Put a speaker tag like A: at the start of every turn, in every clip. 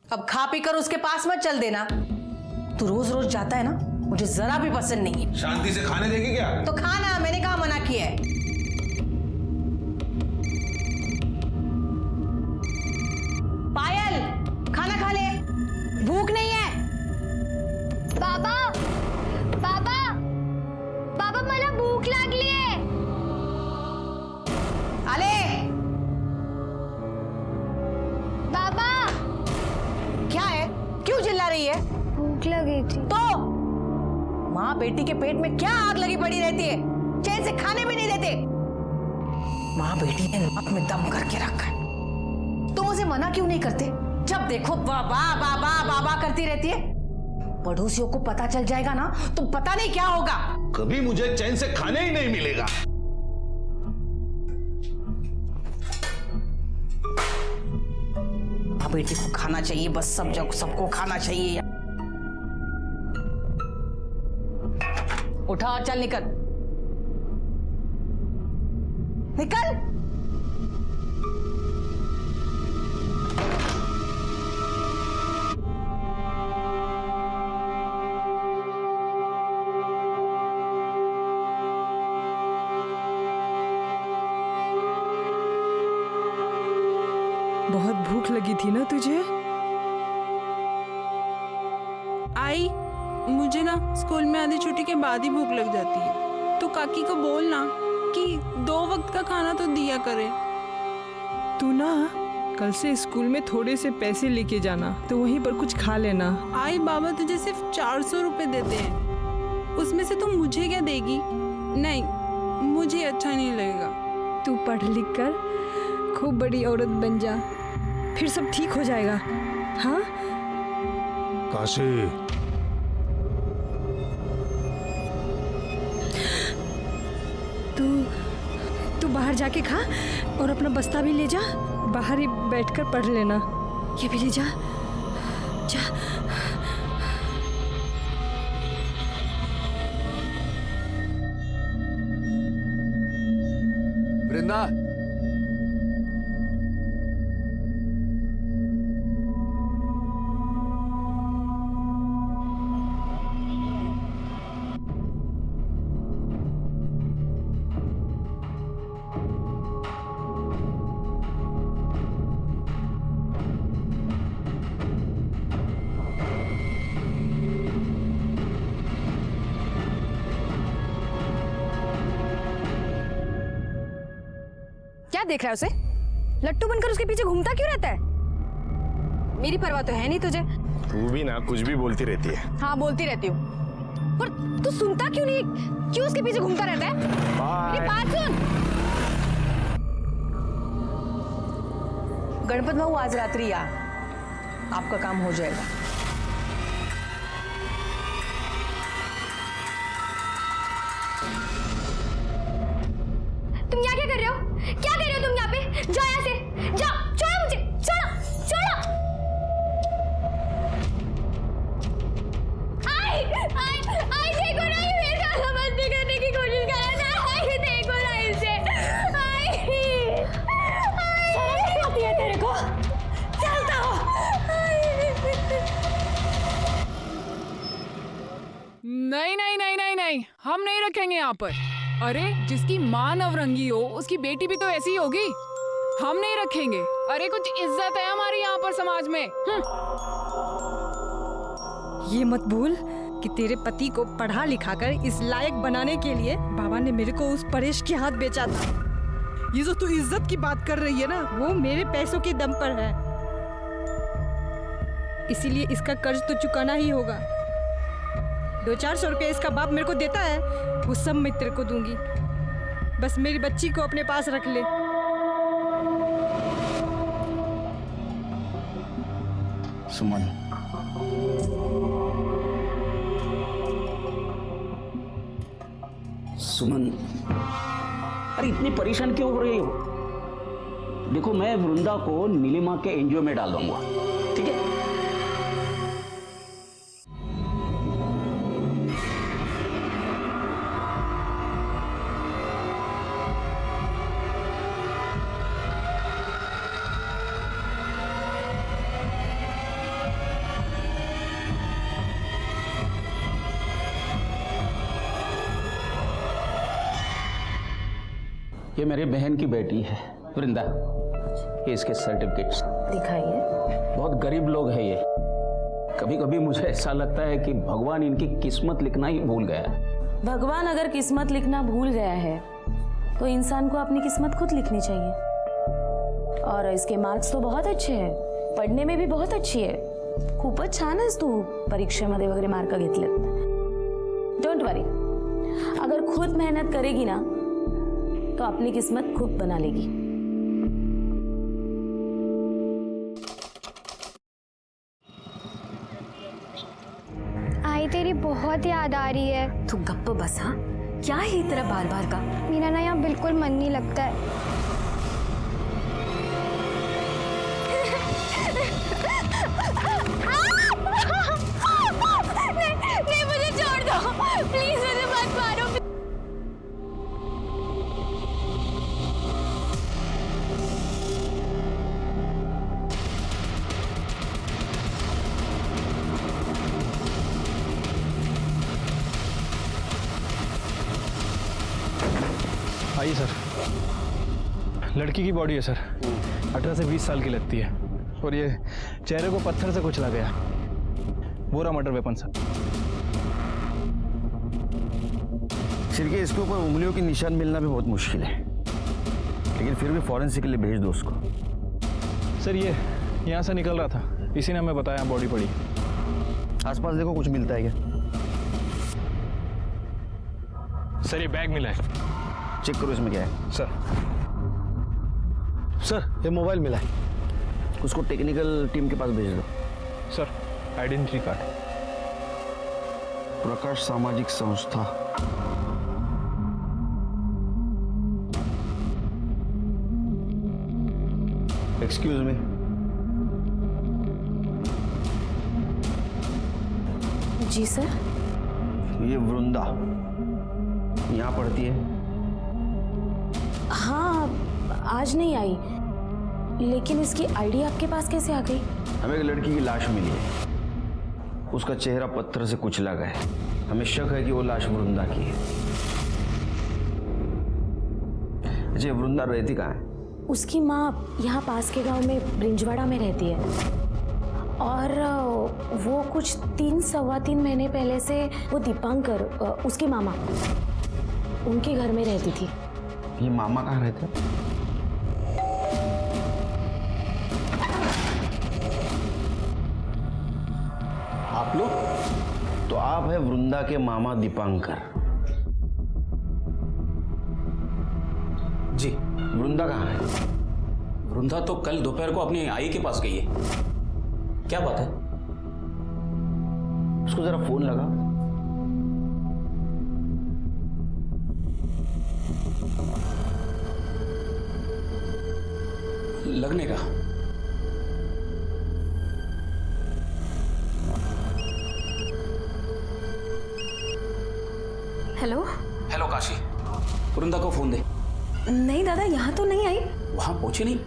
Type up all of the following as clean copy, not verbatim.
A: अब खा पी कर उसके पास मत चल देना। तू रोज रोज जाता है ना, मुझे जरा भी पसंद नहीं है।
B: शांति से खाने देगी क्या?
A: तो खाना, मैंने कहा मना किया है। पायल, खाना खा ले, भूख नहीं है।
C: बाबा बाबा बाबा मला भूक लागली आहे।
A: आले।
C: बाबा
A: क्या है, क्यों चिल्ला रही है?
C: भूख लगी थी।
A: तो माँ बेटी के पेट में क्या आग लगी पड़ी रहती है, चैन से खाने भी नहीं देते। माँ बेटी ने नाक में दम करके रखा है। तुम उसे मना क्यों नहीं करते? जब देखो बाबा बाबा बाबा करती रहती है। पड़ोसियों को पता चल जाएगा ना तो पता नहीं क्या होगा।
B: कभी मुझे चैन से खाने ही नहीं मिलेगा।
A: माँ बेटी को खाना चाहिए, बस सब जगह सबको खाना चाहिए। उठा और चल, निकल निकल।
D: बहुत भूख लगी थी ना तुझे?
E: आई, मुझे ना स्कूल में आधी छुट्टी के बाद ही भूख लग जाती है। तो काकी को बोलना कि 2 वक्त का खाना तो दिया करे।
D: तू ना कल से स्कूल में थोड़े से पैसे लेके जाना, तो वहीं पर कुछ खा लेना।
E: आई, बाबा तुझे सिर्फ 400 रुपए देते हैं, उसमें से तुम मुझे क्या देगी? नहीं, मुझे अच्छा नहीं लगेगा।
D: तू पढ़ लिख कर खूब बड़ी औरत बन जा, फिर सब ठीक हो जाएगा। हाँ
B: काशी,
D: तू बाहर जाके खा और अपना बस्ता भी ले जा। बाहर ही बैठकर पढ़ लेना। ये भी ले जा, जा।
F: वृंदा,
C: क्या देख रहा है उसे? लट्टू बनकर उसके पीछे घूमता क्यों रहता है? मेरी परवाह तो है नहीं तुझे।
B: तू भी ना कुछ भी बोलती रहती है।
C: हाँ, बोलती रहती हूँ, पर तू सुनता क्यों नहीं? क्यों उसके पीछे घूमता रहता है? मेरी बात सुन।
A: गणपत भाऊ, आज रात्रि आ, आपका काम हो जाएगा।
C: तुम यहाँ क्या कर रहे हो? क्या कर रहे हो तुम यहाँ पे? जाओ यहाँ से, जाओ, छोड़ो मुझे, छोड़ो, छोड़ो। आई, आई, आई, देखो ना, ये मेरे साथ मस्ती करने की कोशिश कर रहा था। आई, देखो ना इसे। आई, शर्म नहीं आती है तेरे को? चलता हो।
E: नहीं नहीं नहीं नहीं नहीं, हम नहीं रखेंगे यहाँ पर। अरे जिसकी माँ नवरंगी हो उसकी बेटी भी तो ऐसी ही होगी। हम नहीं रखेंगे। अरे कुछ इज्जत है हमारी यहाँ पर समाज में।
D: ये मत भूल कि तेरे पति को पढ़ा लिखा कर इस लायक बनाने के लिए बाबा ने मेरे को उस परेश के हाथ बेचा था। ये जो तू इज्जत की बात कर रही है ना, वो मेरे पैसों के दम पर है। इसीलिए इसका कर्ज तो चुकाना ही होगा। 200-400 रुपये इसका बाप मेरे को देता है, वो सब मैं तेरे को दूंगी। बस मेरी बच्ची को अपने पास रख ले।
F: सुमन,
G: सुमन, अरे इतनी परेशान क्यों हो रही हो? देखो, मैं वृंदा को नीलिमा के एनजीओ में डाल दूंगा, ठीक है? ये मेरी बहन की बेटी है वृंदा, ये इसके सर्टिफिकेट्स।
A: दिखाइए।
G: बहुत गरीब लोग हैं ये। कभी कभी मुझे ऐसा लगता है कि भगवान इनकी किस्मत लिखना ही भूल गया है।
H: भगवान अगर किस्मत लिखना भूल गया है तो इंसान को अपनी किस्मत खुद लिखनी चाहिए। और इसके मार्क्स तो बहुत अच्छे हैं, पढ़ने में भी बहुत अच्छी है, खूपच छान आहेस तू परीक्षेमध्ये वगैरे मार्क घेतलेत। डोंट वरी, अगर खुद मेहनत करेगी ना तो अपनी किस्मत खुद बना लेगी।
C: आई तेरी बहुत याद आ रही है।
H: तू गप्प बस। हाँ, क्या है तेरा बार बार का?
C: मेरा ना यहाँ बिल्कुल मन नहीं लगता है। नहीं, मुझे छोड़ दो प्लीज, मुझे मत मारो।
I: आइए सर। लड़की की बॉडी है सर, 18 से 20 साल की लगती है, और ये चेहरे को पत्थर से कुचला गया। बोरा मर्डर वेपन सर।
F: सिर्के इसके ऊपर उंगलियों के निशान मिलना भी बहुत मुश्किल है, लेकिन फिर भी फॉरेंसिक के लिए भेज दो उसको।
I: सर ये यहाँ से निकल रहा था, इसी ने हमें बताया बॉडी पड़ी।
F: आसपास देखो कुछ मिलता है क्या?
I: सर ये बैग मिला है।
F: चेक करो इसमें क्या है।
I: सर
F: ये मोबाइल मिला है, उसको टेक्निकल टीम के पास भेज दो।
I: Sir identity card.
F: प्रकाश सामाजिक संस्था। Excuse me.
H: जी सर।
F: ये वृंदा यहाँ पढ़ती है?
H: हाँ, आज नहीं आई, लेकिन इसकी आईडी आपके पास कैसे आ गई?
F: हमें एक लड़की की लाश मिली है, उसका चेहरा पत्थर से कुचला गया है। हमें शक है कि वो लाश वृंदा की है। अच्छा, वृंदा रहती कहाँ है?
H: उसकी माँ यहाँ पास के गांव में ब्रिंजवाड़ा में रहती है, और वो कुछ 3-3.25 महीने पहले से वो दीपांकर, उसकी मामा, उनके घर में रहती थी।
F: ये मामा कहाँ रहते हैं?
G: आप लोग?
F: तो आप है वृंदा के मामा दीपांकर।
G: जी।
F: वृंदा कहाँ है?
G: वृंदा तो कल दोपहर को अपनी आई के पास गई है। क्या बात है?
F: उसको जरा फोन लगा।
G: लगने का।
H: हेलो।
G: हेलो काशी, वृंदा को फोन दे।
H: नहीं दादा, यहाँ तो नहीं आई।
G: वहां पहुंची नहीं?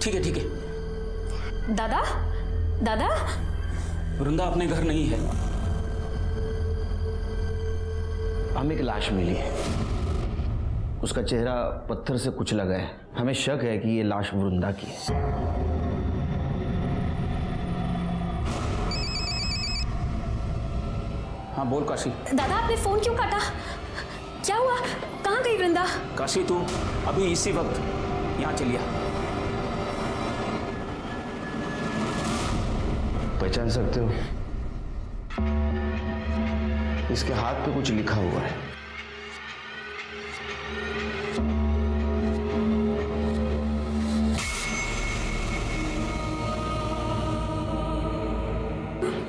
G: ठीक है ठीक है।
H: दादा, दादा।
G: वृंदा अपने घर नहीं है।
F: हमें एक लाश मिली है, उसका चेहरा पत्थर से कुचला गया है। हमें शक है कि ये लाश वृंदा की है।
G: हाँ बोल काशी।
H: दादा, आपने फोन क्यों काटा? क्या हुआ? कहाँ गई वृंदा?
G: काशी तू अभी इसी वक्त यहाँ चलिए।
F: पहचान सकते हो? इसके हाथ पे कुछ लिखा हुआ है।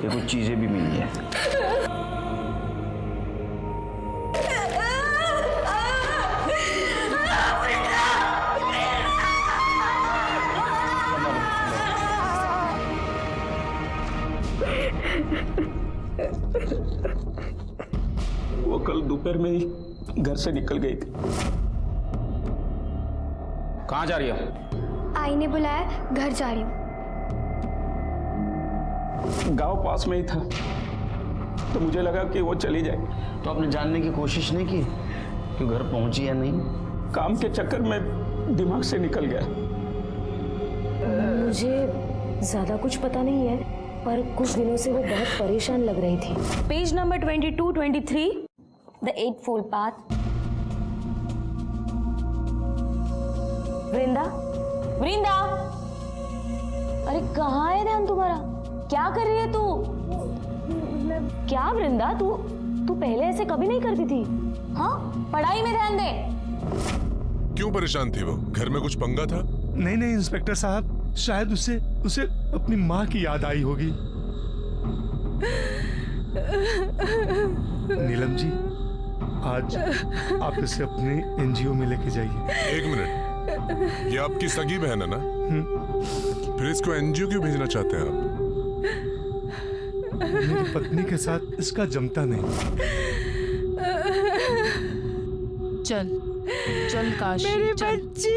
F: ये कुछ चीजें भी मिली है।
G: वो कल दोपहर में ही घर से निकल गई थी। कहाँ जा रही हो?
C: आई ने बुलाया, घर जा रही हूँ।
G: गांव पास में ही था, तो मुझे लगा कि वो चली जाए।
F: तो आपने जानने की कोशिश नहीं की कि घर पहुंची या नहीं?
G: काम के चक्कर में दिमाग से निकल गया।
H: मुझे ज्यादा कुछ पता नहीं है, पर कुछ दिनों से वो बहुत परेशान लग रही थी। Page number 22-23, the 8-fold path. Vrinda, Vrinda, अरे कहाँ है ध्यान तुम्हारा? क्या कर रही है तू? क्या वृंदा, तू पहले ऐसे कभी नहीं करती थी। हाँ, पढ़ाई में ध्यान दे।
J: क्यों परेशान थी वो? घर में कुछ पंगा था?
K: नहीं इंस्पेक्टर साहब, शायद उसे अपनी माँ की याद आई होगी। नीलम जी, आज आप इसे अपने एनजीओ में लेके जाइए।
J: एक मिनट, ये आपकी सगी बहन है ना? फिर इसको एनजीओ क्यों भेजना चाहते हैं आप?
K: मेरी पत्नी के साथ इसका जमता नहीं।
E: चल काश,
D: मेरे बच्चे।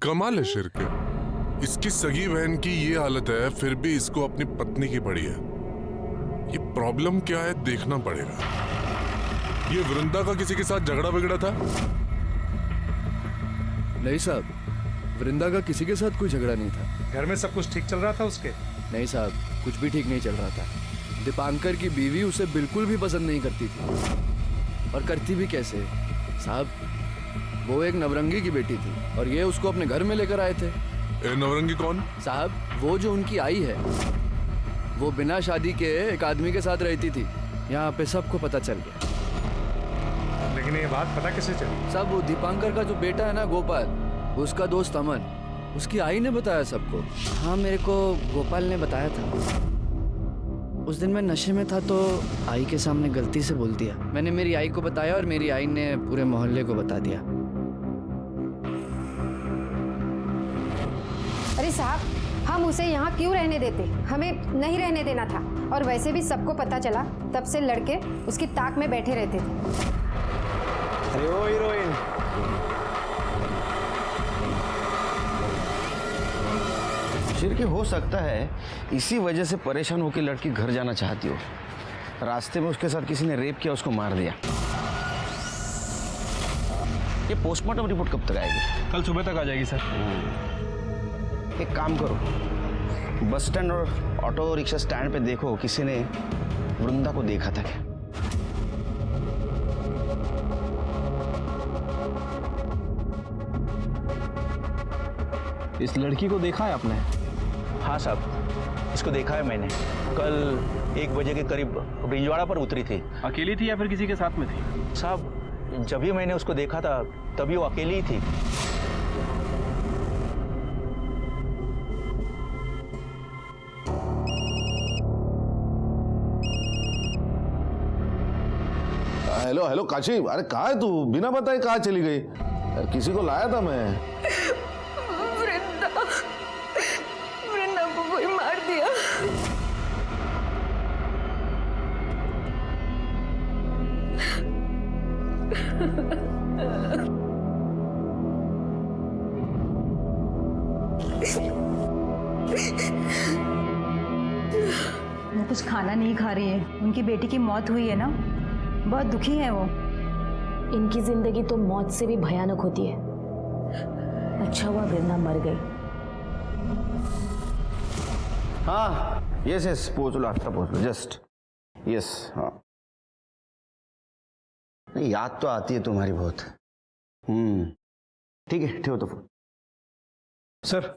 J: कमाल है शिर्के, इसकी सगी बहन की ये हालत है, फिर भी इसको अपनी पत्नी की पड़ी है। ये प्रॉब्लम क्या है देखना पड़ेगा। ये वृंदा का किसी के साथ झगड़ा बिगड़ा था?
F: नहीं साहब, वृंदा का किसी के साथ कोई झगड़ा नहीं था।
K: घर में सब कुछ ठीक चल रहा था उसके?
F: नहीं साहब, कुछ भी ठीक नहीं चल रहा था। दीपांकर की बीवी उसे बिल्कुल भी पसंद नहीं करती थी, और करती भी कैसे साहब। वो एक नवरंगी की बेटी थी और ये उसको अपने घर में लेकर आए थे।
J: नवरंगी कौन?
F: साहब, वो जो उनकी आई है, वो बिना शादी के एक आदमी के साथ रहती थी। यहाँ पे सबको पता चल गया।
K: लेकिन ये बात पता कैसे चली?
F: साहब, वो दीपांकर का जो बेटा है ना गोपाल, उसका दोस्त अमन, उसकी आई ने बताया सबको। हाँ, मेरे को गोपाल ने बताया था। उस दिन मैं नशे में था तो आई के सामने गलती से बोल दिया। मैंने मेरी आई को बताया और मेरी आई ने पूरे मोहल्ले को बता दिया।
L: अरे साहब, हम उसे यहाँ क्यों रहने देते? हमें नहीं रहने देना था। और वैसे भी सबको पता चला, तब से लड़के उसकी ताक में बैठे रहते थे।
F: अरे ओ हीरोइन, शिर्के, हो सकता है इसी वजह से परेशान होकर लड़की घर जाना चाहती हो। रास्ते में उसके साथ किसी ने रेप किया, उसको मार दिया। ये पोस्टमार्टम रिपोर्ट कब तक आएगी?
I: कल सुबह तक आ जाएगी सर।
F: एक काम करो, बस स्टैंड और ऑटो रिक्शा स्टैंड पे देखो किसी ने वृंदा को देखा था क्या।
I: इस लड़की को देखा है आपने?
G: हाँ साहब, इसको देखा है मैंने। कल 1 बजे के करीब ब्रिजवाड़ा पर उतरी थी।
I: अकेली थी या फिर किसी के साथ में थी?
G: साहब, जब भी मैंने उसको देखा था तभी वो अकेली ही थी।
B: हेलो काशी, अरे कहाँ है तू? बिना बताए कहाँ चली गई? किसी को लाया था मैं।
H: वृंदा को कोई मार दिया।
L: वो कुछ खाना नहीं खा रही है। उनकी बेटी की मौत हुई है ना, बहुत दुखी है वो।
H: इनकी जिंदगी तो मौत से भी भयानक होती है। अच्छा हुआ वृंदा मर गई।
F: हाँ, यस, पहुँच लो, अच्छा पहुँच लो, जस्ट यस। हाँ, नहीं, याद तो आती है तुम्हारी बहुत। ठीक है, ठेहो तो फोन।
I: सर,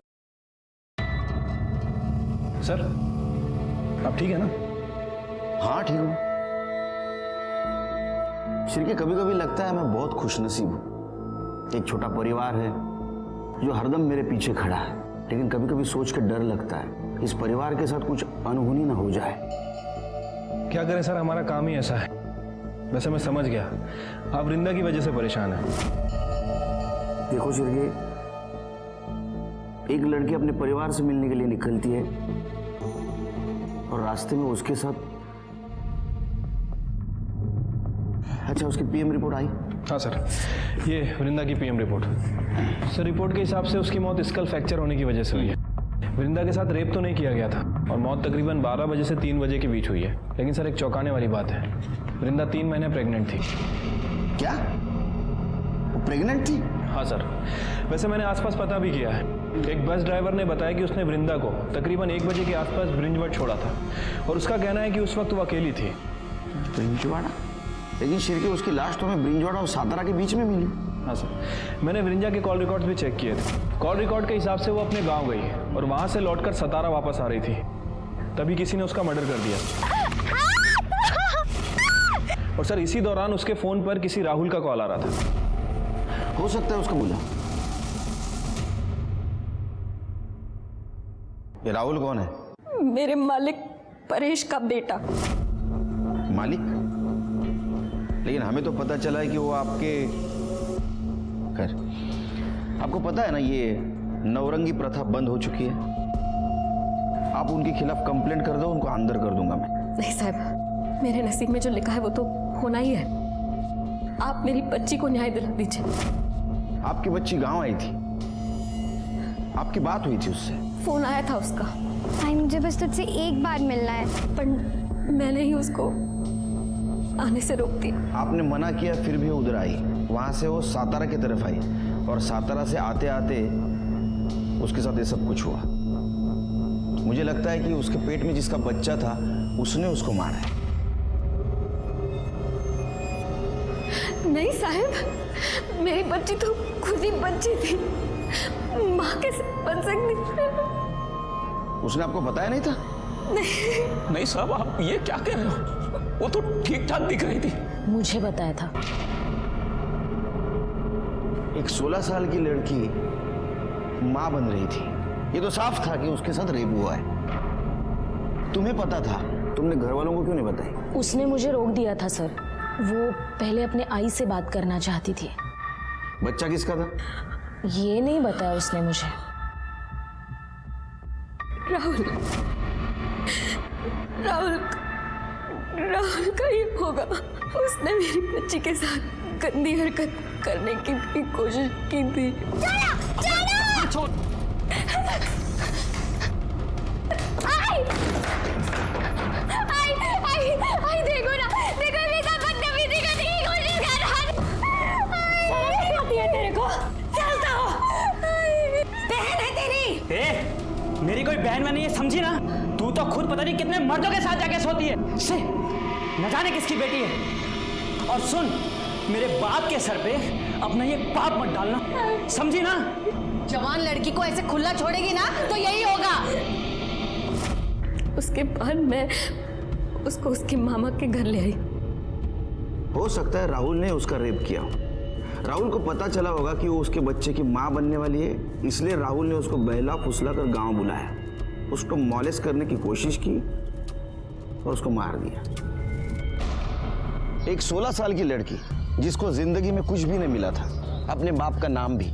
I: आप ठीक है ना?
F: हाँ, ठीक हूँ। शिर्के, कभी कभी लगता है मैं बहुत खुशनसीब हूँ। एक छोटा परिवार है जो हरदम मेरे पीछे खड़ा है, लेकिन कभी कभी सोच के डर लगता है इस परिवार के साथ कुछ अनहोनी ना हो जाए।
I: क्या करें सर, हमारा काम ही ऐसा है। वैसे मैं समझ गया, आप वृंदा की वजह से परेशान हैं।
F: देखो शिर्के, एक लड़की अपने परिवार से मिलने के लिए निकलती है और रास्ते में उसके साथ, अच्छा, उसकी पीएम रिपोर्ट आई?
I: हाँ सर, ये वृंदा की पीएम रिपोर्ट। सर, रिपोर्ट के हिसाब से उसकी मौत स्कल फ्रैक्चर होने की वजह से हुई है। वृंदा के साथ रेप तो नहीं किया गया था और मौत तकरीबन 12 बजे से 3 बजे के बीच हुई है। लेकिन सर एक चौंकाने वाली बात है, वृंदा 3 महीने प्रेग्नेंट थी।
M: क्या? वो प्रेग्नेंट थी?
I: हाँ सर, वैसे मैंने आसपास पता भी किया है। एक बस ड्राइवर ने बताया कि उसने वृंदा को तकरीबन 1 बजे के आसपास ब्रिंजवाड़ा छोड़ा था और उसका कहना है कि उस वक्त वो अकेली थी।
M: ब्रिंजवाड़ा? लेकिन शिरके उसकी लाश तो हमें ब्रिंजवाड़ा और सातारा के बीच में मिली।
I: हाँ सर, मैंने वृंदा के कॉल रिकॉर्ड्स भी चेक किए थे। कॉल रिकॉर्ड के हिसाब से वो अपने गांव गई और वहां से लौटकर सतारा वापस आ रही थी, तभी किसी ने उसका मर्डर कर दिया। और सर इसी दौरान उसके फोन पर किसी राहुल का कॉल आ रहा था।
M: हो सकता है उसको बोला। ये राहुल कौन है?
H: मेरे मालिक परेश का बेटा।
M: मालिक? लेकिन हमें तो पता चला है कि वो आपके खैर, आपको पता है ना ये नवरंगी प्रथा बंद हो चुकी है। आप उनके खिलाफ कंप्लेंट कर दो, उनको अंदर कर दूंगा मैं।
H: नहीं साहब, मेरे नसीब में जो लिखा है वो तो होना ही है। आप मेरी बच्ची को न्याय दिला दीजिए।
M: आपकी बच्ची गांव आई थी, आपकी बात हुई थी उससे?
H: फोन आया था उसका।
C: भाई मुझे बस तुझसे एक बार मिलना है।
H: पर मैंने ही उसको आने से रोक दिया।
M: आपने मना किया फिर भी उधर आई। वहां से वो सातारा की तरफ आई और सातारा से आते आते उसके साथ ये सब कुछ हुआ। मुझे लगता है कि उसके पेट में जिसका बच्चा था उसने उसको मारा है।
H: नहीं साहब, मेरी बच्ची तो खुद ही बच्ची थी, माँ कैसे बन सकती?
M: उसने आपको बताया नहीं था?
G: नहीं साहब, आप ये क्या कह रहे हो? वो तो ठीक ठाक दिख रही थी।
H: मुझे बताया था।
M: एक 16 साल की लड़की मां बन रही थी, ये तो साफ था कि उसके साथ रेप हुआ है। तुम्हें पता था, तुमने घर वालों को क्यों नहीं बताई?
H: उसने मुझे रोक दिया था सर। वो पहले अपने आई से बात करना चाहती थी।
M: बच्चा किसका था?
H: ये नहीं बताया उसने मुझे। राहुल राहुल राहुल का ही होगा। उसने मेरी बच्ची के साथ गंदी हरकत करने की भी कोशिश की थी।
C: छोड़। आई देखो ना, देखो मेरे साथ बदतमीजी करने की कोशिश कर रहा है। आती है तेरे को? चलता हो। बहन है तेरी।
G: मेरी कोई बहन नहीं है, समझी ना? तू तो खुद पता नहीं कितने मर्दों के साथ जाके सोती है। से न जाने किसकी बेटी है। और सुन, मेरे बाप के सर पे अपना ये पाप मत डालना, समझी ना?
A: जवान लड़की को ऐसे खुला छोड़ेगी ना तो यही होगा।
H: उसके बाद मैं उसको उसके मामा के घर ले आई।
M: हो सकता है राहुल ने उसका रेप किया। राहुल को पता चला होगा कि वो उसके बच्चे की मां बनने वाली है, इसलिए राहुल ने उसको बहला फुसला कर गांव बुलाया, उसको मॉलेस करने की कोशिश की और उसको मार दिया। एक 16 साल की लड़की जिसको जिंदगी में कुछ भी नहीं मिला था, अपने बाप का नाम भी,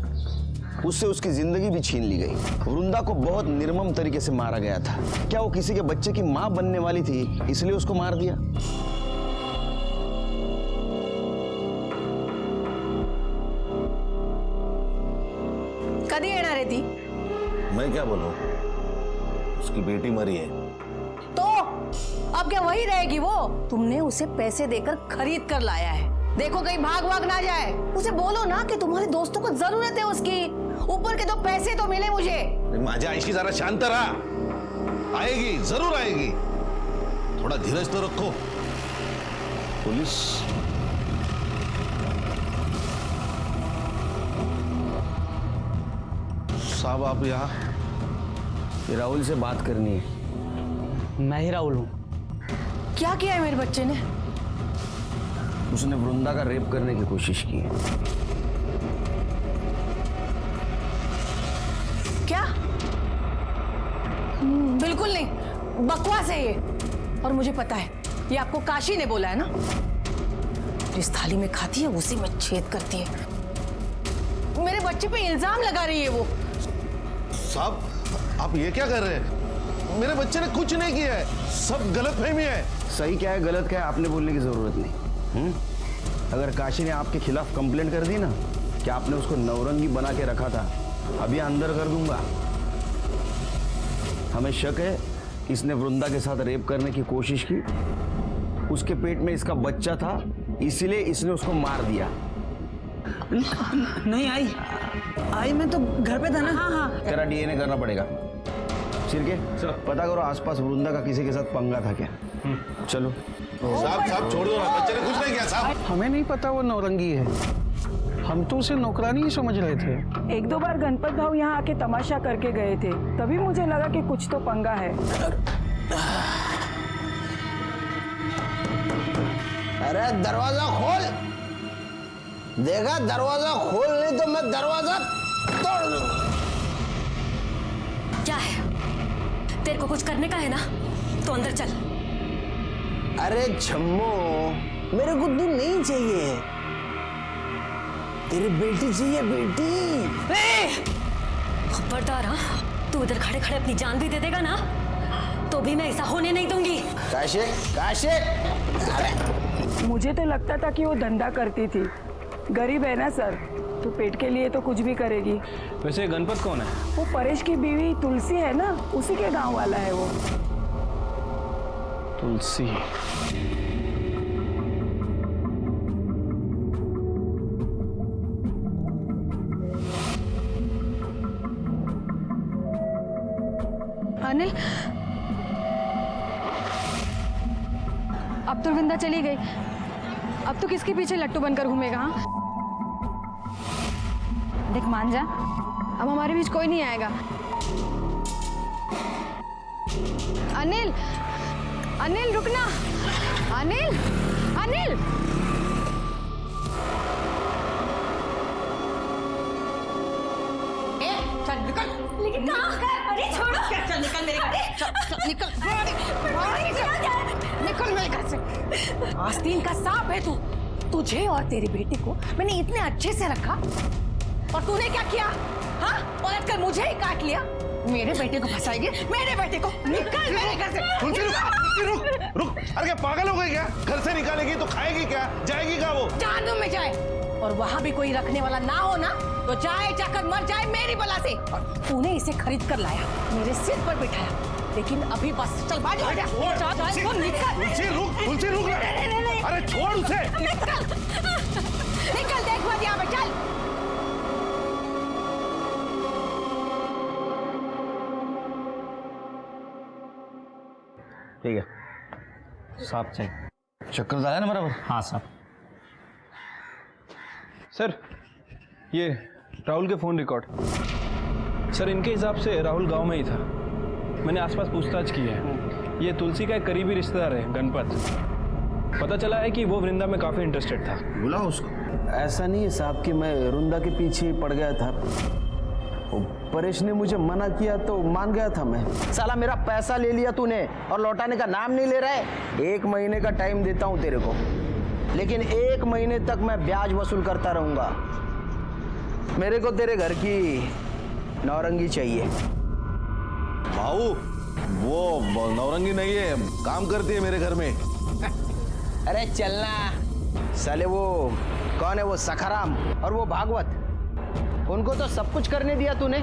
M: उससे उसकी जिंदगी भी छीन ली गई। वृंदा को बहुत निर्मम तरीके से मारा गया था। क्या वो किसी के बच्चे की मां बनने वाली थी इसलिए उसको मार दिया?
A: कधी येणार आहे ती?
B: मैं क्या बोलूं, उसकी बेटी मरी है।
A: तो अब क्या वही रहेगी वो? तुमने उसे पैसे देकर खरीद कर लाया है। देखो कहीं भाग भाग ना जाए। उसे बोलो ना कि तुम्हारे दोस्तों को जरूरत है उसकी। ऊपर के 2 पैसे तो मिले मुझे।
B: माझ्या आईशी जरा शांत रहा, आएगी, जरूर आएगी। थोड़ा धीरज तो रखो। पुलिस साहब, आप यहाँ?
M: राहुल से बात करनी है।
G: मैं ही राहुल हूँ।
A: क्या किया है मेरे बच्चे ने?
M: उसने वृंदा का रेप करने की कोशिश की है।
A: क्या? बिल्कुल नहीं, बकवास है ये। और मुझे पता है, ये आपको काशी ने बोला है ना। जिस थाली में खाती है उसी में छेद करती है। मेरे बच्चे पे इल्जाम लगा रही है वो।
B: साहब, आप ये क्या कर रहे हैं? मेरे बच्चे ने कुछ नहीं किया है, सब गलतफहमी है।
M: सही क्या है गलत क्या है आपने बोलने की जरूरत नहीं। अगर काशी ने आपके खिलाफ कंप्लेंट कर दी ना कि आपने उसको नवरंगी बना के रखा था, अभी अंदर कर दूंगा। हमें शक है इसने वृंदा के साथ रेप करने की कोशिश की, उसके पेट में इसका बच्चा था, इसीलिए इसने उसको मार दिया।
G: नहीं आई मैं तो घर पे था ना। हाँ।
M: तेरा डीएनए करना पड़ेगा। सिरके पता करो आसपास वृंदा का किसी के साथ पंगा था क्या। चलो
B: साहब छोड़ दो ना, बच्चे ने कुछ नहीं किया साहब।
I: हमें नहीं पता वो नौरंगी है, हम तो उसे नौकरानी ही समझ रहे थे।
N: एक दो बार गणपत भाव यहाँ आके तमाशा करके गए थे, तभी मुझे लगा कि कुछ तो पंगा है।
O: अरे दरवाजा खोल, देखा दरवाजा खोल, नहीं तो मैं दरवाजा तोड़ दूंगा।
C: क्या है, तेरे को कुछ करने का है ना, तो अंदर चल।
O: अरे छम्मो, मेरे को तू नहीं चाहिए, तेरी बेटी चाहिए, बेटी।
C: खबरदार, हाँ, तू इधर खड़े खड़े अपनी जान भी दे देगा ना, तो भी मैं ऐसा होने नहीं दूंगी।
O: काशे, काशे। अरे
N: मुझे तो लगता था कि वो धंधा करती थी, गरीब है ना सर, तो पेट के लिए तो कुछ भी करेगी।
I: वैसे गणपत कौन है?
N: वो परेश की बीवी तुलसी है ना, उसी के गांव वाला है वो।
I: तुलसी।
L: अनिल, अब तो वृंदा चली गई, अब तो किसके पीछे लट्टू बनकर घूमेगा? हाँ, देख मान जा, अब हमारे बीच कोई नहीं आएगा। अनिल, अनिल रुकना, अनिल, अनिल।
A: चल निकल।
C: लेकिन कहाँ? अरे छोड़ो।
A: चल निकल मेरे घर से, चल निकल, निकल मेरे घर से। आस्तीन का सांप है तू। तुझे और तेरी बेटी को मैंने इतने अच्छे से रखा, और तूने क्या किया? हाँ, पलट कर मुझे ही काट लिया। मेरे बेटे को फंसाएगी, मेरे बेटे को। निकल मेरे घर से।
B: तुलसी रुक, रुक। अरे क्या पागल हो गई क्या? घर से निकालेगी तो खाएगी क्या? जाएगी क्या वो?
A: जहन्नुम में जाए, और वहां भी कोई रखने वाला ना हो ना, तो जाए जाकर मर जाए मेरी बला से। तूने इसे खरीद कर लाया, मेरे सिर पर बिठाया, लेकिन अभी बस चल बाजू हट जा।
B: तुलसी रुक। अरे छोड़ उसे।
A: निकल, देख मत यहाँ पे, चल।
M: ठीक है, साफ चाहिए। चक्कर आया ना बराबर?
G: हाँ साहब।
I: सर, ये राहुल के फ़ोन रिकॉर्ड। सर, इनके हिसाब से राहुल गांव में ही था। मैंने आसपास पूछताछ की है। ये तुलसी का एक करीबी रिश्तेदार है, गणपत। पता चला है कि वो वृंदा में काफ़ी इंटरेस्टेड था।
M: बुलाओ उसको। ऐसा नहीं है साहब कि मैं वृंदा के पीछे पड़ गया था, परेश ने मुझे मना किया तो मान गया था मैं।
O: साला मेरा पैसा ले लिया तूने और लौटाने का नाम नहीं ले रहा है।
M: 1 महीने का टाइम देता हूँ तेरे को,
O: लेकिन 1 महीने तक मैं ब्याज वसूल करता रहूंगा। मेरे को तेरे घर की नौरंगी चाहिए।
B: भाऊ, वो नौरंगी नहीं है, काम करती है मेरे घर में।
O: अरे चलना साले, वो कौन है, वो सखाराम और वो भागवत, उनको तो सब कुछ करने दिया तूने,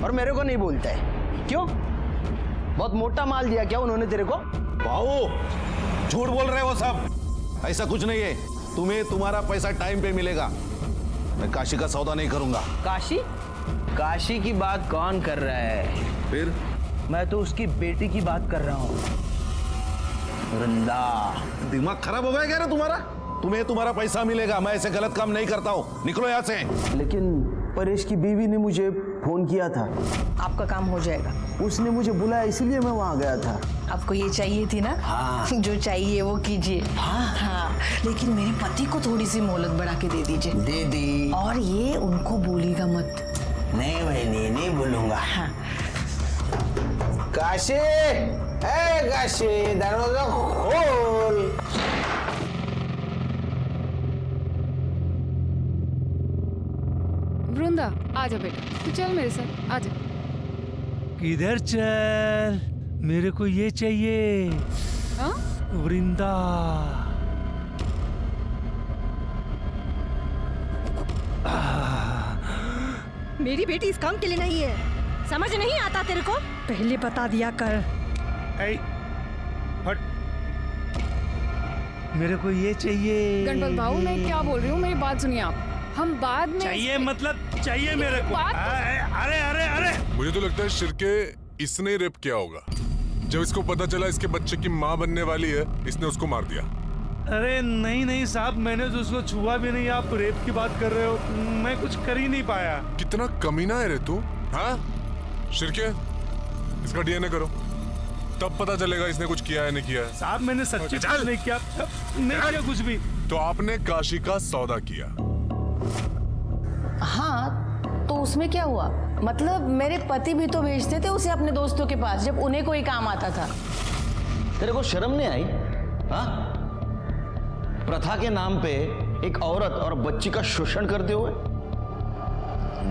O: और मेरे को नहीं बोलता है क्यों? बहुत मोटा माल दिया क्या उन्होंने तेरे को?
B: भाऊ, झूठ बोल रहे हो सब, ऐसा कुछ नहीं है। तुम्हें तुम्हारा पैसा टाइम पे मिलेगा। मैं काशी का सौदा नहीं करूंगा।
O: काशी? काशी की बात कौन कर रहा है?
B: फिर?
O: मैं तो उसकी बेटी की बात कर रहा हूँ, वृंदा।
B: दिमाग खराब हो गया क्या रे तुम्हारा? तुम्हें तुम्हारा पैसा मिलेगा, मैं ऐसे गलत काम नहीं करता हूँ। निकलो यहाँ से।
M: लेकिन परेश की बीवी ने मुझे फोन किया था।
A: आपका काम हो जाएगा।
M: उसने मुझे बुलाया, इसलिए मैं वहाँ गया था।
A: आपको ये चाहिए थी ना?
M: हाँ।
A: जो चाहिए वो कीजिए। हाँ, लेकिन मेरे पति को थोड़ी सी मोहलत बढ़ा के दे दीजिए।
O: दे दी।
A: और ये उनको बोलिएगा मत।
O: नहीं बहनी, नहीं बोलूंगा।
A: हाँ।
O: काशी, ए काशी, दरवाजा खोल।
E: वृंदा, आजा बेटा, तू चल मेरे साथ, आजा।
K: किधर चल? मेरे को ये चाहिए।
E: हाँ?
K: वृंदा।
D: मेरी बेटी इस काम के लिए नहीं है। समझ नहीं आता तेरे को? पहले बता दिया कर।
K: हट, मेरे को ये चाहिए।
E: गणपत बाबू मैं क्या बोल रही हूँ, मेरी बात सुनिए आप। हम बाद में
K: चाहिए मतलब चाहिए मेरे को। अरे अरे अरे
J: मुझे तो लगता है शिर्के इसने रेप किया होगा। जब इसको पता चला इसके बच्चे की माँ बनने वाली है, इसने उसको मार दिया।
K: अरे नहीं नहीं साहब, मैंने तो उसको छुआ भी नहीं। आप रेप की बात कर रहे हो, मैं कुछ कर ही नहीं पाया।
J: कितना कमीना है रे तू। हाँ शिर्के, इसका डीएनए करो, तब पता चलेगा इसने कुछ किया है नहीं किया है।
K: साहब मैंने सच्ची कुछ नहीं किया, नहीं किया कुछ भी।
J: तो आपने काशी का सौदा किया।
A: हाँ तो उसमें क्या हुआ? मतलब मेरे पति भी तो भेजते थे उसे अपने दोस्तों के पास जब उन्हें कोई काम आता था।
M: तेरे को शर्म नहीं आई? हाँ, प्रथा के नाम पे एक औरत और बच्ची का शोषण करते हुए।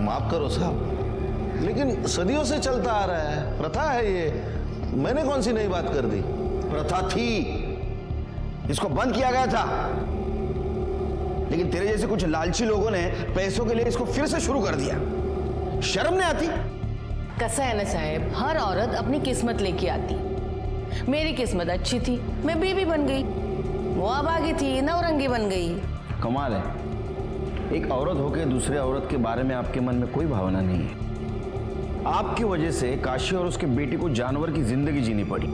B: माफ करो साहब, लेकिन सदियों से चलता आ रहा है, प्रथा है ये। मैंने कौन सी नई बात कर दी?
M: प्रथा थी, इसको बंद किया गया था, लेकिन तेरे जैसे कुछ लालची लोगों ने पैसों के लिए इसको फिर से शुरू कर दिया। शर्म नहीं आती?
A: कैसा है ना साहब, हर औरत अपनी किस्मत लेके आती। मेरी किस्मत अच्छी थी, मैं बीवी बन गई। वो अभागी थी, नौरंगी बन गई।
M: कमाल है, एक औरत होकर दूसरे औरत के बारे में आपके मन में कोई भावना नहीं है। आपकी वजह से काशी और उसके बेटी को जानवर की जिंदगी जीनी पड़ी।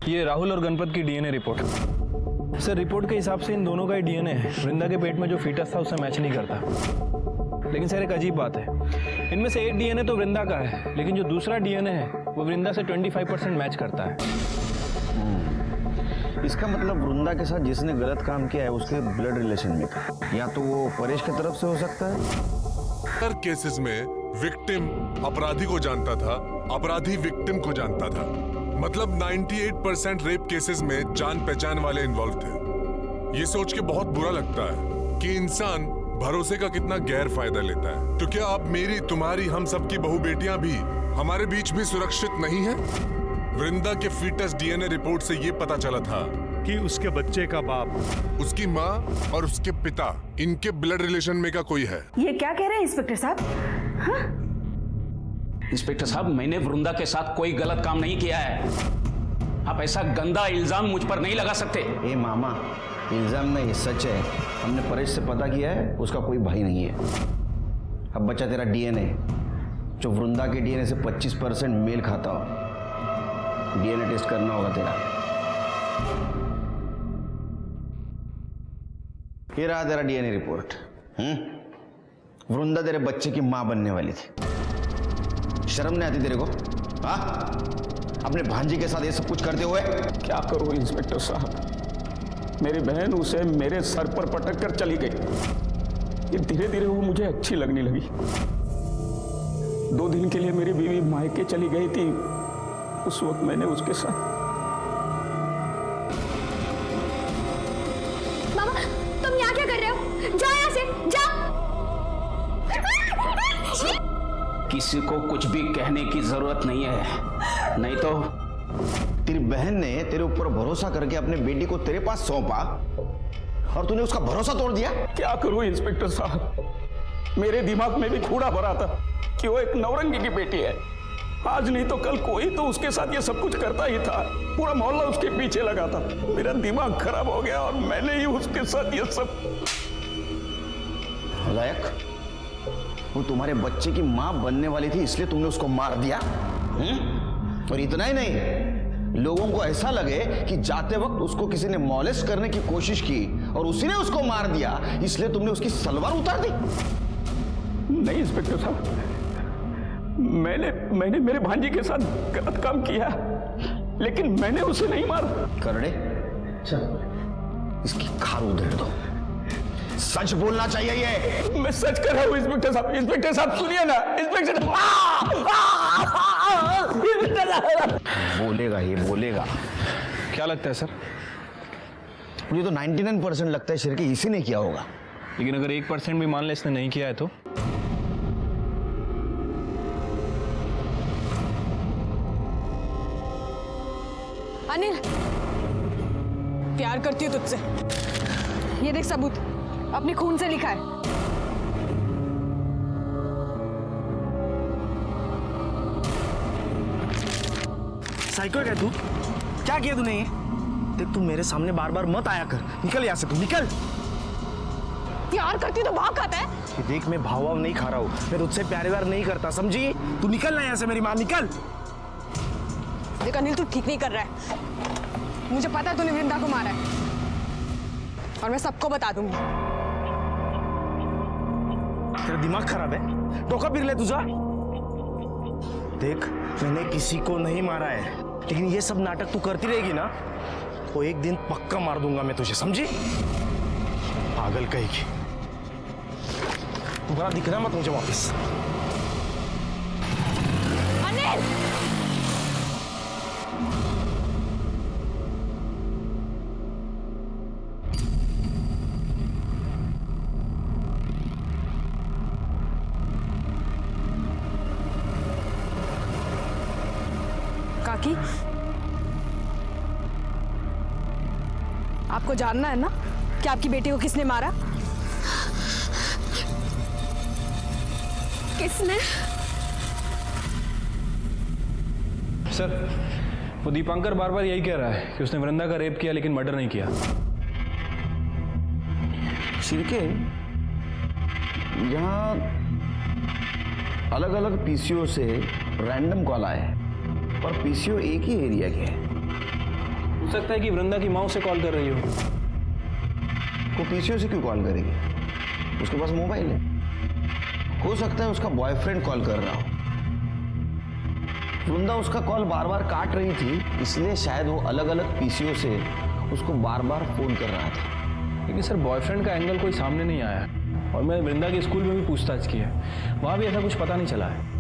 I: ये राहुल और गणपत की डीएनए रिपोर्ट। सर रिपोर्ट के हिसाब से इन दोनों का ही डीएनए है। वृंदा के पेट में जो फीटस था उससे मैच नहीं करता। लेकिन सर एक अजीब बात है, इनमें से एक डीएनए तो वृंदा का है, लेकिन जो दूसरा डीएनए है वो वृंदा से 25% मैच करता है।
M: इसका मतलब वृंदा के साथ जिसने गलत काम किया है उसके ब्लड रिलेशन में था, या तो वो परेश की तरफ से हो सकता है।
J: हर केसेस में विक्टिम अपराधी को जानता था, अपराधी विक्टिम को जानता था। मतलब 98% रेप केसेस में जान पहचान वाले इन्वॉल्व थे। ये सोच के बहुत बुरा लगता है कि इंसान भरोसे का कितना गैर फायदा लेता है। तो क्या अब मेरी, तुम्हारी, हम सबकी बहू बेटियां भी हमारे बीच भी सुरक्षित नहीं है? वृंदा के फीटस डीएनए रिपोर्ट से ये पता चला था
K: कि उसके बच्चे का बाप,
J: उसकी माँ और उसके पिता, इनके ब्लड रिलेशन में का कोई है।
N: ये क्या कह रहे हैं इंस्पेक्टर साहब? हाँ?
G: इंस्पेक्टर साहब, मैंने वृंदा के साथ कोई गलत काम नहीं किया है। आप ऐसा गंदा इल्जाम मुझ पर नहीं लगा सकते।
M: ए मामा, इल्जाम नहीं, सच है। हमने परेश से पता किया है, उसका कोई भाई नहीं है। अब बच्चा तेरा डीएनए, जो वृंदा के डीएनए से 25% मेल खाता हो। डीएनए टेस्ट करना होगा तेरा। ये रहा तेरा डीएनए रिपोर्ट। वृंदा तेरे बच्चे की मां बनने वाली थी। शर्म नहीं आती तेरे को? हाँ, अपने भांजी के साथ ये सब कुछ करते हुए।
G: क्या करूं इंस्पेक्टर साहब, मेरी बहन उसे मेरे सर पर पटक कर चली गई। ये धीरे धीरे वो मुझे अच्छी लगने लगी। 2 दिन के लिए मेरी बीवी मायके चली गई थी। उस वक्त मैंने उसके साथ।
C: मामा, तुम यहाँ क्या कर रहे हो? जाओ यहाँ से, जाओ।
G: किसी को कुछ भी कहने की जरूरत नहीं है, नहीं तो।
M: तेरी बहन ने तेरे ऊपर भरोसा करके अपने बेटी को तेरे पास सौंपा और तूने उसका भरोसा तोड़ दिया।
G: क्या करूं इंस्पेक्टर साहब, मेरे दिमाग में भी खूड़ा भरा था कि वो एक नौरंगी की बेटी है। आज नहीं तो कल कोई तो उसके साथ ये सब कुछ करता ही था। पूरा मोहल्ला उसके पीछे लगा था। मेरा दिमाग खराब हो गया और मैंने ही उसके साथ ये सब।
M: लायक, वो तुम्हारे बच्चे की मां बनने वाली थी, इसलिए तुमने उसको मार दिया। और इतना ही नहीं, लोगों को ऐसा लगे कि जाते वक्त उसको किसी ने मॉलेस्ट करने की कोशिश की और उसी ने उसको मार दिया, इसलिए तुमने उसकी सलवार उतार दी।
G: नहीं इंस्पेक्टर साहब, मैंने मेरे भांजी के साथ गलत काम किया, लेकिन मैंने उसे नहीं मारा।
M: करड़े, इसकी खार उधेड़ दो। सच बोलना चाहिए ये।
G: मैं सच कर रहा हूँ इंस्पेक्टर साहब। इंस्पेक्टर साहब सुनिए ना, इंस्पेक्टर
M: बोलेगा, ये बोलेगा।
I: क्या लगता है सर?
M: मुझे तो 99% लगता है शिरके इसी ने किया होगा।
I: लेकिन अगर 1% भी मान ले इसने नहीं किया है तो?
D: अनिल, प्यार करती हूँ तुझसे। ये देख सबूत, अपने खून से लिखा है।
O: साइको है क्या तू? क्या किया तूने ये? देख, तू मेरे सामने बार बार मत आया कर। निकल यहाँ से, तू निकल।
D: प्यार करती तो भाव खाता है।
O: ये देख, मैं भाव नहीं खा रहा हूँ। मैं तुझसे प्यार व्यार नहीं करता, समझी? तू निकल ना यहाँ से, मेरी माँ, निकल।
D: देख अनिल, तू ठीक नहीं कर रहा है। मुझे पता है तूने वृंदा को मारा है, और मैं सबको बता दूंगी।
O: तेरा दिमाग खराब है? धोखा फिर ले तुझा। देख, मैंने किसी को नहीं मारा है, लेकिन ये सब नाटक तू करती रहेगी ना, तो एक दिन पक्का मार दूंगा मैं तुझे, समझी? पागल कहेगी। दोबारा दिखना मत मुझे वापस।
D: अनिल! काकी, आपको जानना है ना कि आपकी बेटी को किसने मारा? किसने?
I: सर, वो दीपांकर बार बार यही कह रहा है कि उसने वृंदा का रेप किया लेकिन मर्डर नहीं किया।
M: शिरके, यहाँ अलग अलग पीसीओ से रैंडम कॉल आए हैं, पर पीसीओ एक ही एरिया के है।
I: हो सकता है कि वृंदा की माँ उसे कॉल कर रही हो।
M: वो पीसीओ से क्यों कॉल करेगी? उसके पास मोबाइल है। हो सकता है उसका बॉयफ्रेंड कॉल कर रहा हो। वृंदा उसका कॉल बार बार काट रही थी, इसलिए शायद वो अलग अलग पीसीओ से उसको बार बार फोन कर रहा था।
I: लेकिन सर, बॉयफ्रेंड का एंगल कोई सामने नहीं आया, और मैंने वृंदा के स्कूल में भी पूछताछ की है, वहाँ भी ऐसा कुछ पता नहीं चला है।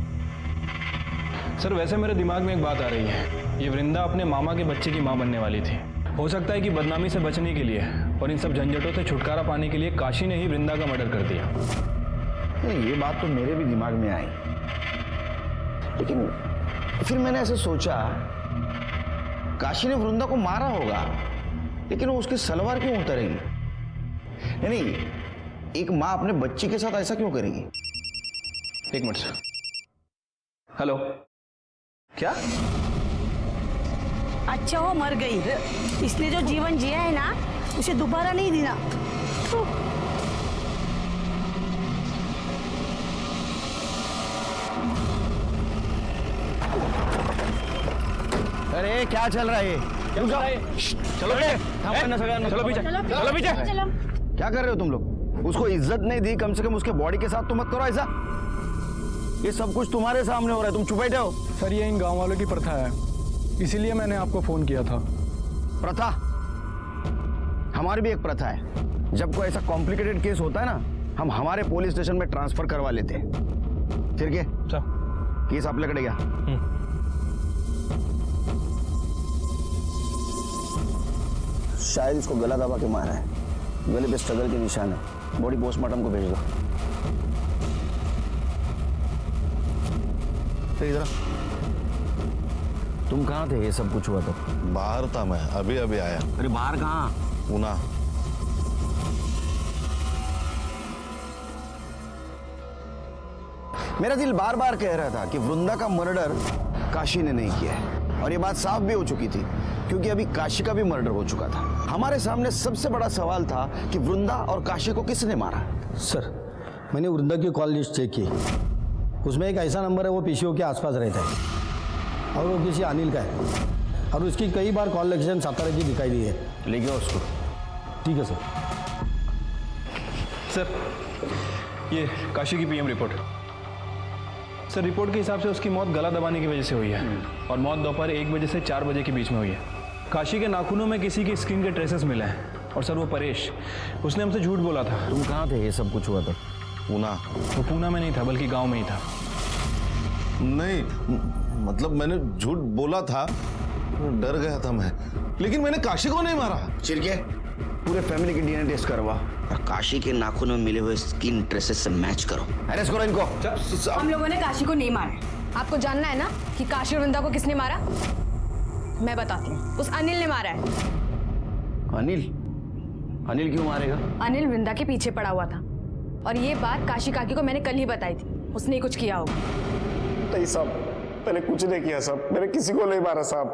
I: सर, वैसे मेरे दिमाग में एक बात आ रही है, ये वृंदा अपने मामा के बच्चे की माँ बनने वाली थी। हो सकता है कि बदनामी से बचने के लिए और इन सब झंझटों से छुटकारा पाने के लिए काशी ने ही वृंदा का मर्डर कर दिया।
M: ये बात तो मेरे भी दिमाग में आई, लेकिन फिर मैंने ऐसे सोचा, काशी ने वृंदा को मारा होगा, लेकिन वो उसकी सलवार क्यों उतारेगी? नहीं, एक माँ अपने बच्ची के साथ ऐसा क्यों करेगी?
I: एक मिनट सर। हेलो, क्या?
N: अच्छा वो मर गई, इसने जो जीवन जिया है ना, उसे दोबारा नहीं देना।
O: अरे क्या चल रहा है ये?
I: क्या चल रहा है? चलो पीछे, चलो पीछे।
M: क्या कर रहे हो तुम लोग? उसको इज्जत नहीं दी, कम से कम उसके बॉडी के साथ तो मत करो ऐसा। ये सब कुछ तुम्हारे सामने हो रहा है, तुम चुप बैठे हो।
I: सर, ये इन गांव वालों की प्रथा है, इसीलिए मैंने आपको फोन किया था।
M: प्रथा? हमारी भी एक प्रथा है। जब कोई ऐसा कॉम्प्लिकेटेड केस होता है ना, हम हमारे पुलिस स्टेशन में ट्रांसफर करवा लेते हैं। फिर क्या? केस आपल्याकडे घ्या। शायद इसको गला दबा के मारा है, गले पे स्ट्रगल के निशान है। बॉडी पोस्टमार्टम को भेज दो। फिर इधर तुम कहाँ थे ये सब कुछ हुआ तो?
B: बाहर था मैं, अभी अभी आया।
M: अरे बाहर कहाँ?
B: पूना।
M: मेरा दिल बार बार कह रहा था कि वृंदा का मर्डर काशी ने नहीं किया है, और ये बात साफ भी हो चुकी थी, क्योंकि अभी काशी का भी मर्डर हो चुका था। हमारे सामने सबसे बड़ा सवाल था कि वृंदा और काशी को किसने मारा।
P: सर, मैंने वृंदा की कॉल लिस्ट चेक की, उसमें एक ऐसा नंबर है वो पीसीओ के आसपास रहता है, और वो किसी अनिल का है, और उसकी कई बार कॉल लोकेशन सातारा की दिखाई दी है।
M: ले गया उसको।
P: ठीक है सर।
I: सर, ये काशी की पीएम रिपोर्ट। सर रिपोर्ट के हिसाब से उसकी मौत गला दबाने की वजह से हुई है और मौत दोपहर 1 बजे से 4 बजे के बीच में हुई है। काशी के नाखूनों में किसी की स्किन के ट्रेसेस मिले हैं और सर वो परेश, उसने हमसे झूठ बोला था।
M: तुम कहाँ थे ये सब कुछ हुआ था?
B: पूना।
I: वो पूना में नहीं था बल्कि गांव में ही था।
B: नहीं मतलब मैंने झूठ बोला था, डर गया था मैं, लेकिन मैंने काशी को नहीं मारा।
O: चिरके पूरे फैमिली की डीएनए टेस्ट करवा और काशी के नाखूनों में मिले हुए स्किन ट्रेसेस से मैच करो। अरेस्ट करो इनको।
A: हम लोगों ने काशी को नहीं मारा। आपको जानना है ना कि काशी और वृंदा को किसने मारा? मैं बताती हूँ, उस अनिल ने मारा है।
O: अनिल? अनिल क्यों मारेगा?
A: अनिल वृंदा के पीछे पड़ा हुआ था और ये बात काशी काकी को मैंने कल ही बताई थी। उसने ही कुछ किया होगा।
K: नहीं साहब, मैंने कुछ नहीं किया साहब, मैंने किसी को नहीं मारा साहब।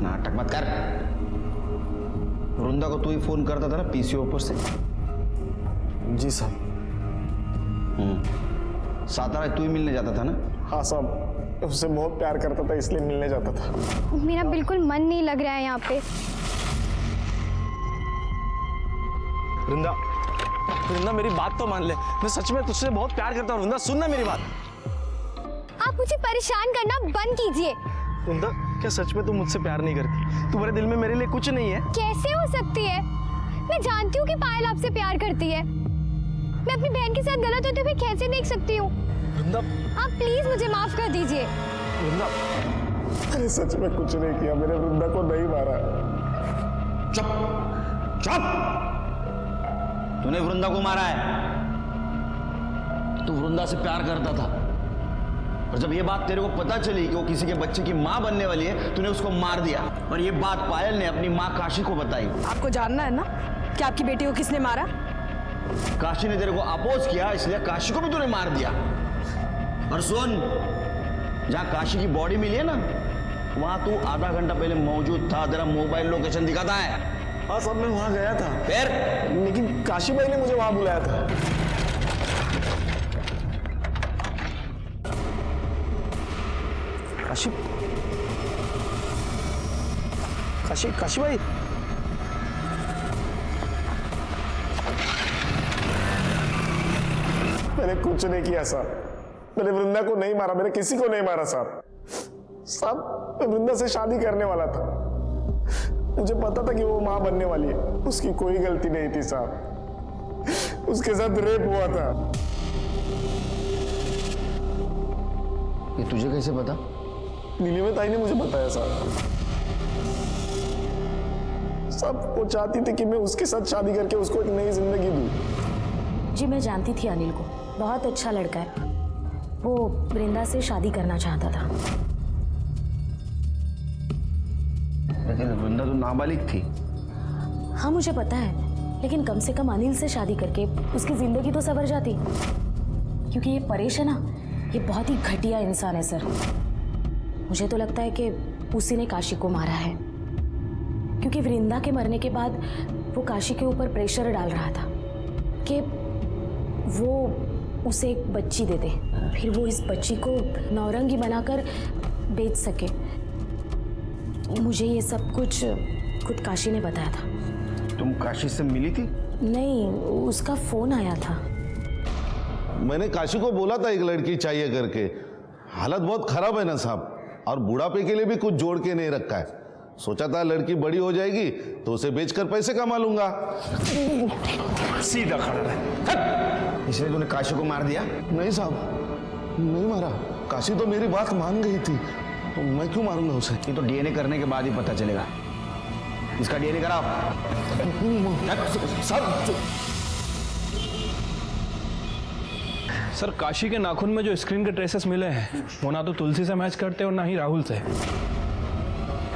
O: नाटक मत कर। वृंदा को तू ही फोन करता था ना पीसीओ ऊपर से?
K: जी साहब।
O: सातारा तू ही मिलने जाता था ना?
K: हाँ साहब, उससे बहुत प्यार करता था इसलिए मिलने जाता था।
C: मेरा बिल्कुल मन नहीं लग रहा है यहाँ पे।
K: वृंदा, वृंदा मेरी बात तो मान ले, मैं सच में तुझसे बहुत प्यार करता हूँ। वृंदा सुन ना मेरी बात।
C: आप मुझे परेशान करना बंद कीजिए।
K: वृंदा, क्या सच में तुम मुझसे प्यार नहीं करती? तुम्हारे दिल में मेरे लिए कुछ नहीं है?
C: कैसे हो सकती है? मैं जानती हूँ कि पायल आपसे प्यार करती है। मैं अपनी बहन के साथ गलत होते हुए कैसे देख सकती हूँ?
K: वृंदा,
C: आप प्लीज मुझे माफ कर दीजिए।
K: वृंदा, मैंने सच में कुछ नहीं किया, मैंने वृंदा को नहीं मारा।
O: चुप चुप। तूने वृंदा को मारा है। तू वृंदा से प्यार करता था और जब ये बात तेरे को पता चली कि वो किसी के बच्चे की माँ बनने वाली है, तूने उसको मार दिया और ये बात पायल ने अपनी माँ काशी को बताई।
A: आपको जानना है ना कि आपकी बेटी को किसने मारा?
O: काशी ने तेरे को अपोज किया, इसलिए काशी को भी तूने मार दिया। और सुन, जहाँ काशी की बॉडी मिली है ना, वहां तू आधा घंटा पहले मौजूद था। तेरा मोबाइल लोकेशन दिखाता है।
K: हाँ साहब, मैं वहां गया था।
O: फिर?
K: लेकिन काशी भाई ने मुझे वहां बुलाया था। काशी, काशी, काशी भाई। मैंने कुछ नहीं किया साहब, मैंने वृंदा को नहीं मारा, मैंने किसी को नहीं मारा साहब। साहब, मैं वृंदा से शादी करने वाला था। मुझे पता था कि वो मां बनने वाली है। उसकी कोई गलती नहीं थी साहब, उसके साथ रेप हुआ था।
O: ये तुझे कैसे पता?
K: नीलिमा ताई ने मुझे बताया साहब। साहब, वो चाहती थी कि मैं उसके साथ शादी करके उसको एक नई जिंदगी दूं।
H: जी मैं जानती थी अनिल को, बहुत अच्छा लड़का है। वो वृंदा से शादी करना चाहता था।
O: लेकिन वृंदा तो नाबालिग थी।
H: हाँ मुझे पता है, लेकिन कम से कम अनिल से शादी करके उसकी जिंदगी तो संवर जाती। क्योंकि ये परेश है ना, ये बहुत ही घटिया इंसान है सर। मुझे तो लगता है कि उसी ने काशी को मारा है, क्योंकि वृंदा के मरने के बाद वो काशी के ऊपर प्रेशर डाल रहा था कि वो उसे एक बच्ची दे दे, फिर वो इस बच्ची को नौरंगी बनाकर बेच सके। मुझे ये सब कुछ खुद काशी ने बताया था।
O: तुम काशी से मिली थी?
H: नहीं, उसका फोन आया था।
B: मैंने काशी को बोला था एक लड़की चाहिए करके। हालत बहुत खराब है ना साहब, और बुढ़ापे के लिए भी कुछ जोड़ के नहीं रखा है। सोचा था लड़की बड़ी हो जाएगी तो उसे बेचकर पैसे कमा लूंगा।
K: सीधा खड़ा रहे।
O: इसलिए तूने काशी को मार दिया?
B: नहीं साहब, नहीं मारा। काशी तो मेरी बात मान गई थी, तो मैं क्यों मारूंगा उसे?
O: ये तो डीएनए करने के बाद ही पता चलेगा। इसका डीएनए कराओ।
I: सर काशी के नाखून में जो स्क्रीन के ट्रेसेस मिले हैं वो ना तो तुलसी से मैच करते और ना ही राहुल से।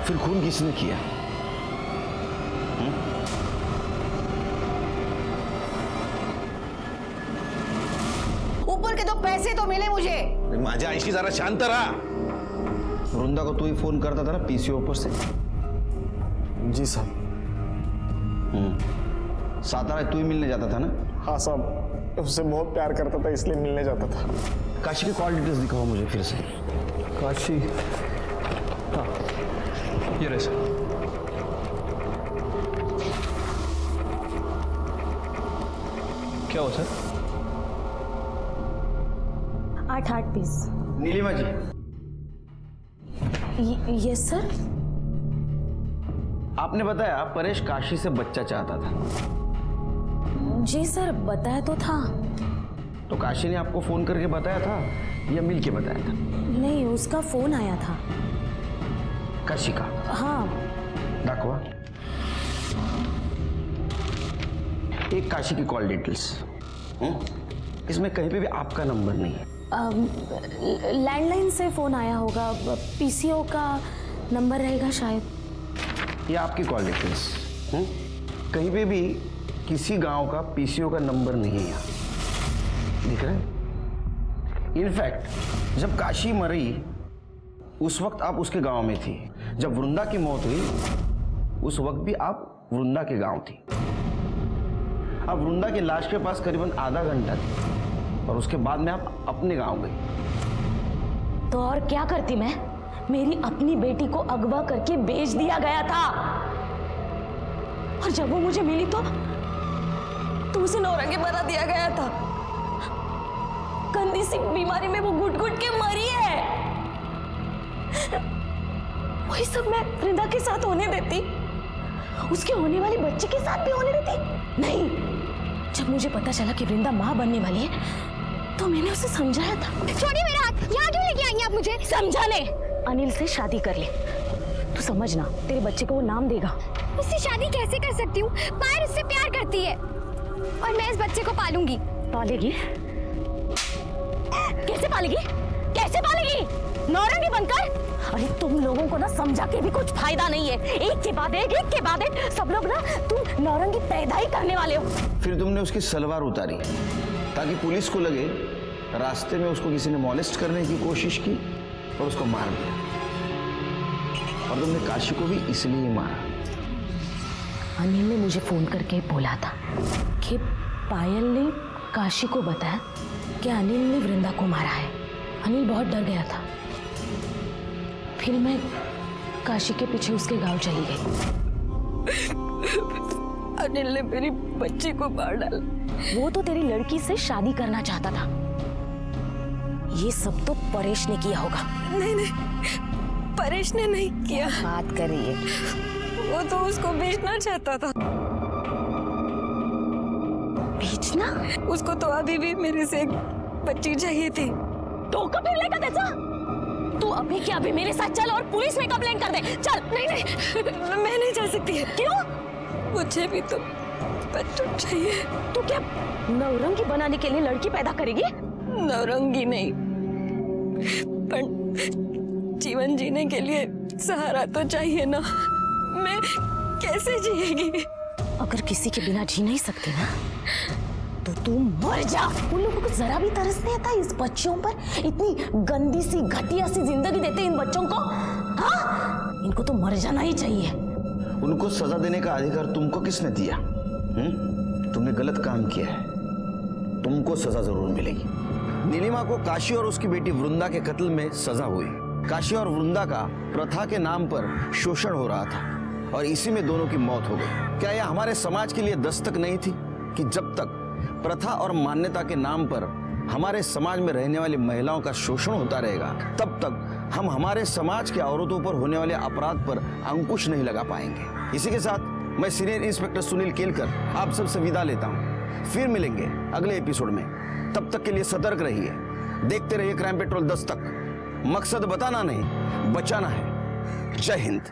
O: फिर खून किसने किया?
A: ऊपर के तो पैसे तो मिले मुझे।
B: माझ्या आईशी जरा शांत रहा।
O: वृंदा को तू ही फोन करता था ना पीसीओ ऊपर से?
K: जी साहब।
O: सातारा तू ही मिलने जाता था ना?
K: हाँ साहब, उससे बहुत प्यार करता था इसलिए मिलने जाता था।
O: काशी की कॉल डिटेल्स दिखाओ मुझे फिर से।
K: काशी,
I: हाँ ये रहे सर। क्या हो sir?
H: Heart peace.
M: Nilima ji.
H: Yes sir.
M: आपने बताया परेश काशी से बच्चा चाहता था।
H: जी सर, बताया तो था।
M: तो काशी ने आपको फोन करके बताया था या मिल के बताया था?
H: नहीं, उसका फोन आया था।
M: काशी का?
H: हाँ।
M: दाखवा। एक काशी की कॉल डिटेल्स। इसमें कहीं पे भी आपका नंबर नहीं है।
H: लैंडलाइन से फोन आया होगा, पीसीओ का नंबर रहेगा शायद।
M: ये आपकी कॉल डिटेल्स। कहीं पे भी किसी गांव का पीसीओ का नंबर नहीं है यहाँ, दिख रहा है? इनफैक्ट जब काशी मरी उस वक्त आप उसके गांव में थी। जब वृंदा की मौत हुई उस वक्त भी आप वृंदा के गांव थी। आप वृंदा की लाश के पास करीबन आधा घंटा थी और उसके बाद में आप अपने गांव गई।
H: तो और क्या करती मैं? मेरी अपनी बेटी को अगवा करके बेच दिया गया था और जब वो मुझे मिली तो उसे नौरंगी बना दिया गया था। गंदी सी बीमारी में वो घुट घुट के मरी है। वही सब मैं वृंदा के साथ होने देती, उसके होने वाले बच्चे के साथ भी होने देती? नहीं। जब मुझे पता चला कि वृंदा माँ बनने वाली है तो मैंने उसे समझाया था।
C: छोड़िए मेरा हाथ, यहाँ क्यों लेके आई हैं आप मुझे?
H: समझाने। अनिल से शादी कर ले, तू समझना, तेरे बच्चे को वो नाम देगा।
C: उससे शादी कैसे कर सकती हूँ? पायल उससे प्यार करती है और मैं इस बच्चे को पालूंगी।
H: पालेगी? कैसे पालेगी? कैसे पालेगी? नौरंगी बनकर? अरे तुम लोगों को ना समझा के भी कुछ फायदा नहीं है। एक के बाद एक सब लोग ना तुम नौरंगी पैदा ही करने वाले हो।
M: फिर तुमने उसकी सलवार उतारी ताकि पुलिस को लगे रास्ते में उसको किसी ने मॉलेस्ट करने की कोशिश की और उसको मार दिया। और तुमने काशी को भी इसलिए ही मारा।
H: अनिल ने मुझे फोन करके बोला था कि पायल ने काशी को बताया कि अनिल ने वृंदा को मारा है। अनिल बहुत डर गया था। फिर मैं काशी के पीछे उसके गांव चली गई। अनिल ने मेरी बच्ची को मार डाला। वो तो तेरी लड़की से शादी करना चाहता था। ये सब तो परेश ने किया होगा।
D: नहीं, परेश ने नहीं किया।
H: बात करिए।
D: वो तो उसको बेचना चाहता था।
H: बेचना?
D: उसको तो अभी भी मेरे से एक बच्ची चाहिए थी।
H: तो कब लेगा कैसा? तू अभी क्या अभी मेरे साथ चल और पुलिस में कंप्लेंट कर दे। चल। नहीं,
D: मैं नहीं जा सकती।
H: क्यों?
D: मुझे भी तो बच्चा चाहिए।
H: तू क्या नौरंगी बनाने के लिए लड़की पैदा करेगी?
D: नौरंगी नहीं, पर जीवन जीने के लिए सहारा तो चाहिए ना। मैं कैसे जिएगी?
H: अगर किसी के बिना जी नहीं सकती ना तो तू मर जा। उन लोगों को जरा भी तरस नहीं आता इस बच्चों पर? इतनी गंदी सी घटिया सी जिंदगी देते इन बच्चों को। हाँ, इनको तो मर जाना ही चाहिए।
M: उनको सजा देने का अधिकार तुमको किसने दिया? तुमने गलत काम किया है, तुमको सजा जरूर मिलेगी। नीलिमा को काशी और उसकी बेटी वृंदा के कत्ल में सजा हुई। काशी और वृंदा का प्रथा के नाम पर शोषण हो रहा था और इसी में दोनों की मौत हो गई। क्या यह हमारे समाज के लिए दस्तक नहीं थी कि जब तक प्रथा और मान्यता के नाम पर हमारे समाज में रहने वाली महिलाओं का शोषण होता रहेगा तब तक हम हमारे समाज के औरतों पर होने वाले अपराध पर अंकुश नहीं लगा पाएंगे। इसी के साथ मैं सीनियर इंस्पेक्टर सुनील केलकर आप सबसे विदा लेता हूं। फिर मिलेंगे अगले एपिसोड में। तब तक के लिए सतर्क रहिए, देखते रहिए क्राइम पेट्रोल 10 तक। मकसद बताना नहीं, बचाना है। जय हिंद।